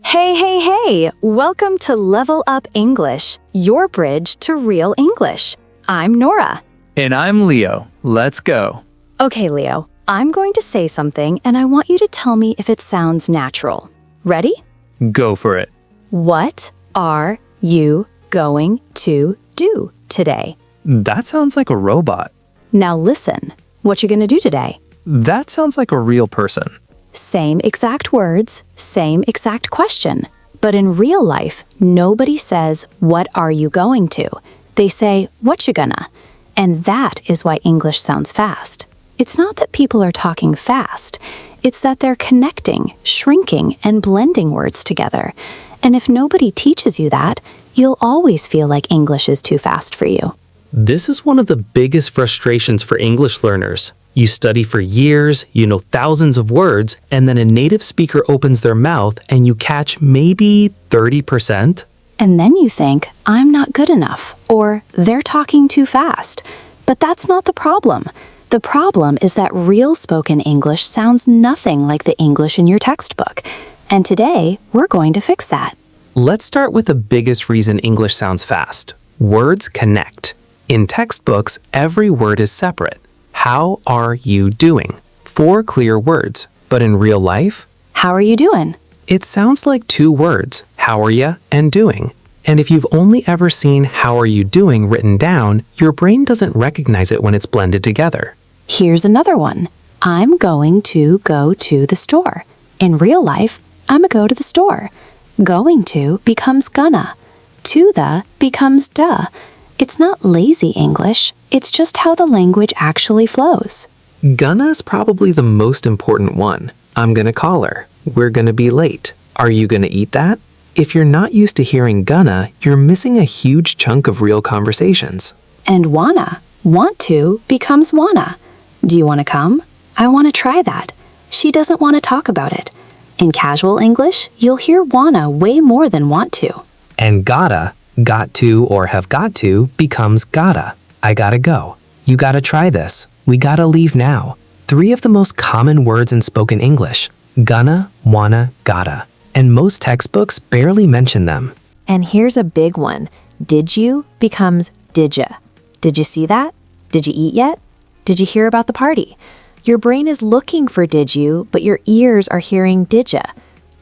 Hey! Welcome to Level Up English, your bridge to real English. I'm Nora. And I'm Leo. Let's go. Okay, Leo, I'm going to say something and I want you to tell me if it sounds natural. Ready? Go for it. What are you going to do today? That sounds like a robot. Now listen, what you gonna do today? That sounds like a real person. Same exact words, same exact question. But in real life, nobody says, what are you going to? They say, what you gonna? And that is why English sounds fast. It's not that people are talking fast. It's that they're connecting, shrinking, and blending words together. And if nobody teaches you that, you'll always feel like English is too fast for you. This is one of the biggest frustrations for English learners. You study for years, you know thousands of words, and then a native speaker opens their mouth and you catch maybe 30%. And then you think, I'm not good enough, or they're talking too fast. But that's not the problem. The problem is that real spoken English sounds nothing like the English in your textbook. And today, we're going to fix that. Let's start with the biggest reason English sounds fast. Words connect. In textbooks, every word is separate. How are you doing? 4 clear words. But in real life, How are you doing? it sounds like 2 words, how are ya and doing. And if you've only ever seen how are you doing written down, your brain doesn't recognize it when it's blended together. Here's another one. I'm going to go to the store. In real life, I'ma go to the store. Going to becomes gonna. To the becomes duh. It's not lazy English, it's just how the language actually flows. Gonna is probably the most important one. I'm gonna call her. We're gonna be late. Are you gonna eat that? If you're not used to hearing gonna, you're missing a huge chunk of real conversations. And wanna, want to becomes wanna. Do you wanna come? I wanna try that. She doesn't wanna talk about it. In casual English, you'll hear wanna way more than want to. And gotta, got to or have got to becomes gotta. I gotta go. You gotta try this. We gotta leave now. 3 of the most common words in spoken English. Gonna, wanna, gotta. And most textbooks barely mention them. And here's a big one. Did you becomes didja. Did you see that? Did you eat yet? Did you hear about the party? Your brain is looking for did you, but your ears are hearing didja.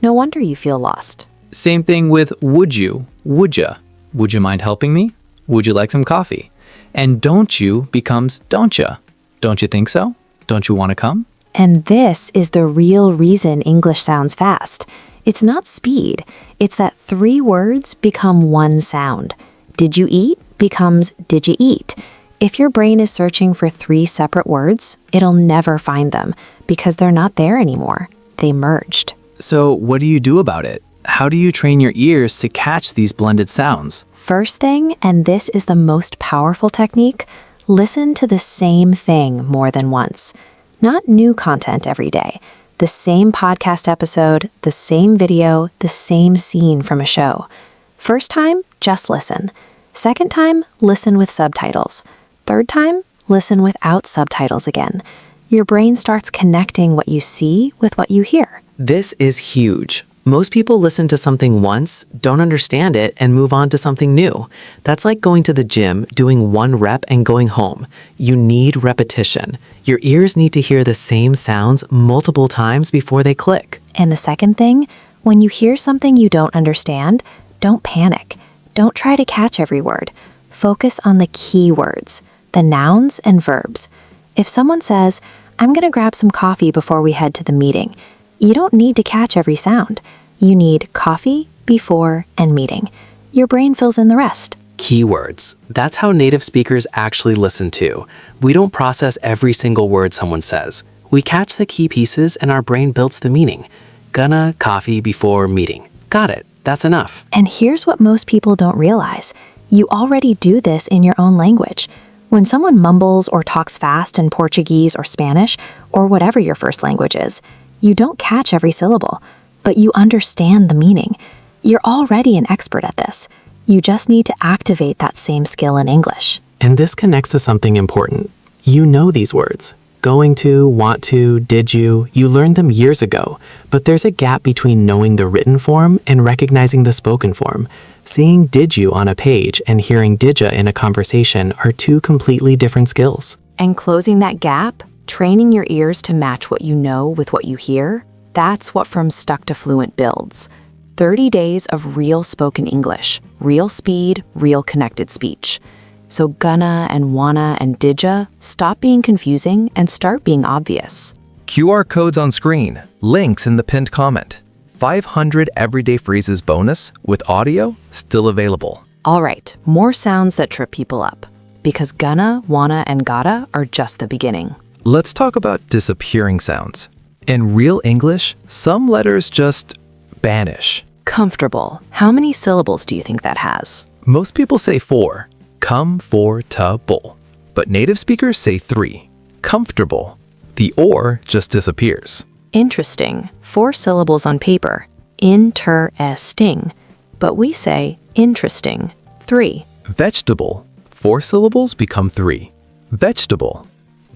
No wonder you feel lost. Same thing with would you, would ya. Would you mind helping me? Would you like some coffee? And don't you becomes don't ya. Don't you think so? Don't you want to come? And this is the real reason English sounds fast. It's not speed. It's that 3 words become one sound. Did you eat becomes did you eat. If your brain is searching for 3 separate words, it'll never find them because they're not there anymore. They merged. So what do you do about it? How do you train your ears to catch these blended sounds? First thing, and this is the most powerful technique, listen to the same thing more than once. Not new content every day. The same podcast episode, the same video, the same scene from a show. First time, just listen. Second time, listen with subtitles. Third time, listen without subtitles again. Your brain starts connecting what you see with what you hear. This is huge. Most people listen to something once, don't understand it, and move on to something new. That's like going to the gym, doing 1 rep, and going home. You need repetition. Your ears need to hear the same sounds multiple times before they click. And the second thing, when you hear something you don't understand, don't panic. Don't try to catch every word. Focus on the key words, the nouns and verbs. If someone says, I'm going to grab some coffee before we head to the meeting, you don't need to catch every sound. You need coffee, before, and meeting. Your brain fills in the rest. Keywords. That's how native speakers actually listen too. We don't process every single word someone says. We catch the key pieces and our brain builds the meaning. Gonna, coffee, before, meeting. Got it. That's enough. And here's what most people don't realize. You already do this in your own language. When someone mumbles or talks fast in Portuguese or Spanish, or whatever your first language is, you don't catch every syllable, but you understand the meaning. You're already an expert at this. You just need to activate that same skill in English. And this connects to something important. You know these words. Going to, want to, did you learned them years ago, but there's a gap between knowing the written form and recognizing the spoken form. Seeing did you on a page and hearing didja in a conversation are two completely different skills. And closing that gap, training your ears to match what you know with what you hear, that's what From Stuck to Fluent builds. 30 days of real spoken English, real speed, real connected speech. So gonna and wanna and didja stop being confusing and start being obvious. QR codes on screen, links in the pinned comment. 500 everyday phrases bonus with audio still available. All right, more sounds that trip people up. Because gonna, wanna, and gotta are just the beginning. Let's talk about disappearing sounds. In real English, some letters just vanish. Comfortable. How many syllables do you think that has? Most people say 4, comfortable, but native speakers say 3, comfortable. The or just disappears. Interesting. 4 syllables on paper. Interesting. But we say interesting. 3. Vegetable, 4 syllables become 3, vegetable.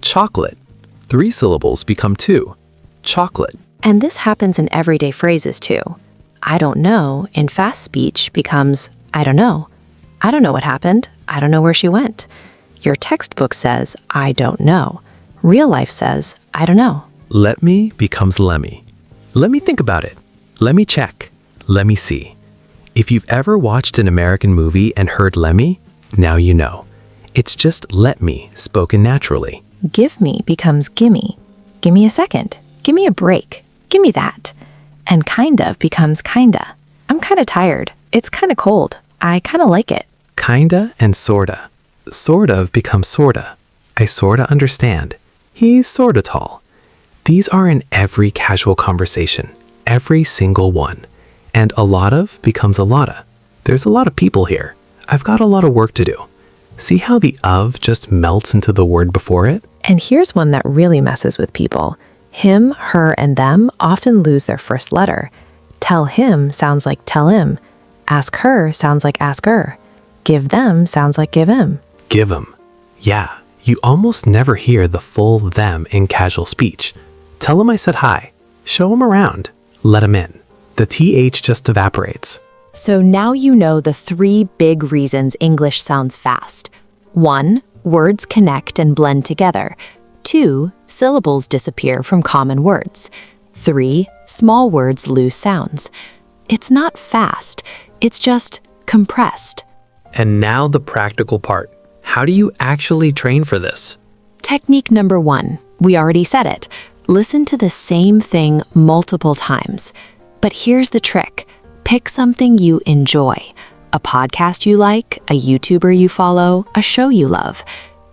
Chocolate, 3 syllables become 2, chocolate. And this happens in everyday phrases too. I don't know in fast speech becomes I don't know. I don't know what happened. I don't know where she went. Your textbook says I don't know. Real life says I don't know. Let me becomes lemmy. Let me think about it. Let me check. Let me see. If you've ever watched an American movie and heard lemmy, now you know. It's just let me spoken naturally. Give me becomes gimme. Gimme a second. Gimme a break. Gimme that. And kind of becomes kinda. I'm kinda tired. It's kinda cold. I kinda like it. Kinda and sorta. Sort of becomes sorta. I sorta understand. He's sorta tall. These are in every casual conversation. Every single one. And a lot of becomes a lotta. There's a lot of people here. I've got a lot of work to do. See how the of just melts into the word before it? And here's one that really messes with people. Him, her, and them often lose their first letter. Tell him sounds like tell him. Ask her sounds like ask her. Give them sounds like give him. Give 'em. Yeah, you almost never hear the full them in casual speech. Tell 'em I said hi. Show 'em around. Let 'em in. The TH just evaporates. So now you know the 3 big reasons English sounds fast. 1. Words connect and blend together. 2. Syllables disappear from common words. 3. Small words lose sounds. It's not fast, it's just compressed. And now the practical part. How do you actually train for this? Technique number 1. We already said it. Listen to the same thing multiple times. But here's the trick. Pick something you enjoy. A podcast you like, a YouTuber you follow, a show you love.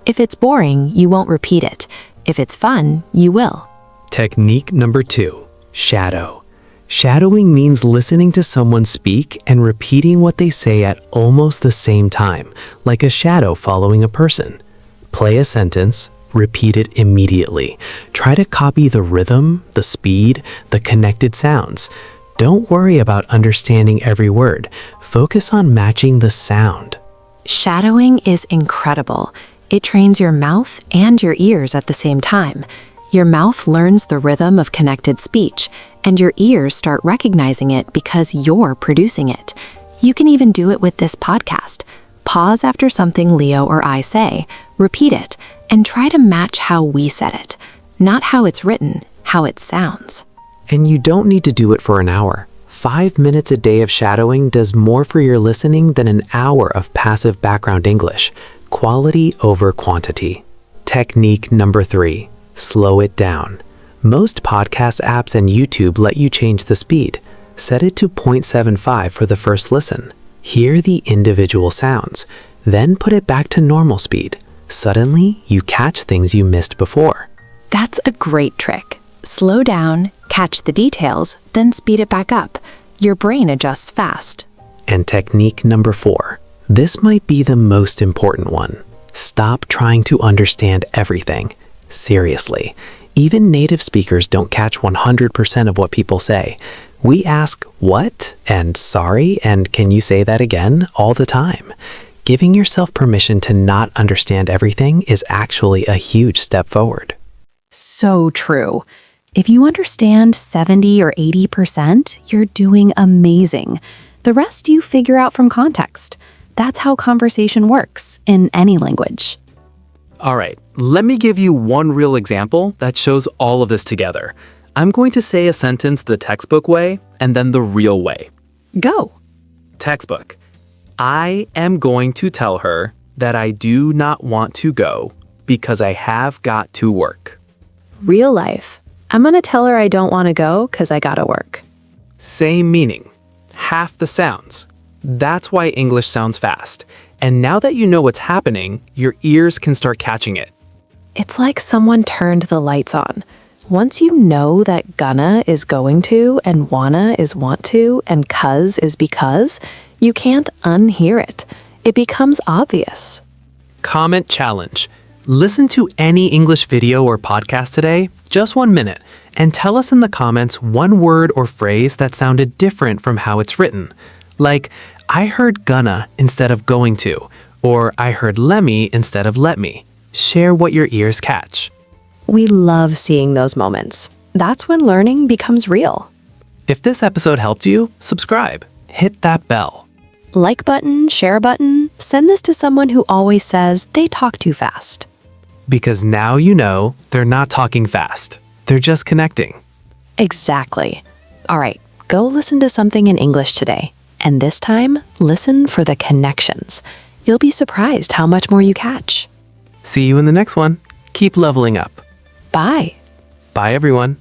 If it's boring, you won't repeat it. If it's fun, you will. Technique number 2, shadow. Shadowing means listening to someone speak and repeating what they say at almost the same time, like a shadow following a person. Play a sentence, repeat it immediately. Try to copy the rhythm, the speed, the connected sounds. Don't worry about understanding every word. Focus on matching the sound. Shadowing is incredible. It trains your mouth and your ears at the same time. Your mouth learns the rhythm of connected speech, and your ears start recognizing it because you're producing it. You can even do it with this podcast. Pause after something Leo or I say, repeat it, and try to match how we said it. Not how it's written, how it sounds. And you don't need to do it for an hour. 5 minutes a day of shadowing does more for your listening than an hour of passive background English. Quality over quantity. Technique number 3, slow it down. Most podcast apps and YouTube let you change the speed. Set it to 0.75 for the first listen. Hear the individual sounds, then put it back to normal speed. Suddenly, you catch things you missed before. That's a great trick. Slow down, catch the details, then speed it back up. Your brain adjusts fast. And technique number 4. This might be the most important one. Stop trying to understand everything. Seriously, even native speakers don't catch 100% of what people say. We ask, what? And sorry, and can you say that again? All the time. Giving yourself permission to not understand everything is actually a huge step forward. So true. If you understand 70 or 80%, you're doing amazing. The rest you figure out from context. That's how conversation works in any language. All right, let me give you one real example that shows all of this together. I'm going to say a sentence the textbook way and then the real way. Go. Textbook. I am going to tell her that I do not want to go because I have got to work. Real life. I'm going to tell her I don't want to go because I gotta work. Same meaning, half the sounds. That's why English sounds fast. And now that you know what's happening, your ears can start catching it. It's like someone turned the lights on. Once you know that gonna is going to and wanna is want to and cuz is because, you can't unhear it. It becomes obvious. Comment challenge. Listen to any English video or podcast today, just 1 minute, and tell us in the comments one word or phrase that sounded different from how it's written. Like, I heard gonna instead of going to, or I heard lemmy instead of let me. Share what your ears catch. We love seeing those moments. That's when learning becomes real. If this episode helped you, subscribe. Hit that bell. Like button, share button, send this to someone who always says they talk too fast. Because now you know they're not talking fast. They're just connecting. Exactly. All right, go listen to something in English today. And this time, listen for the connections. You'll be surprised how much more you catch. See you in the next one. Keep leveling up. Bye. Bye, everyone.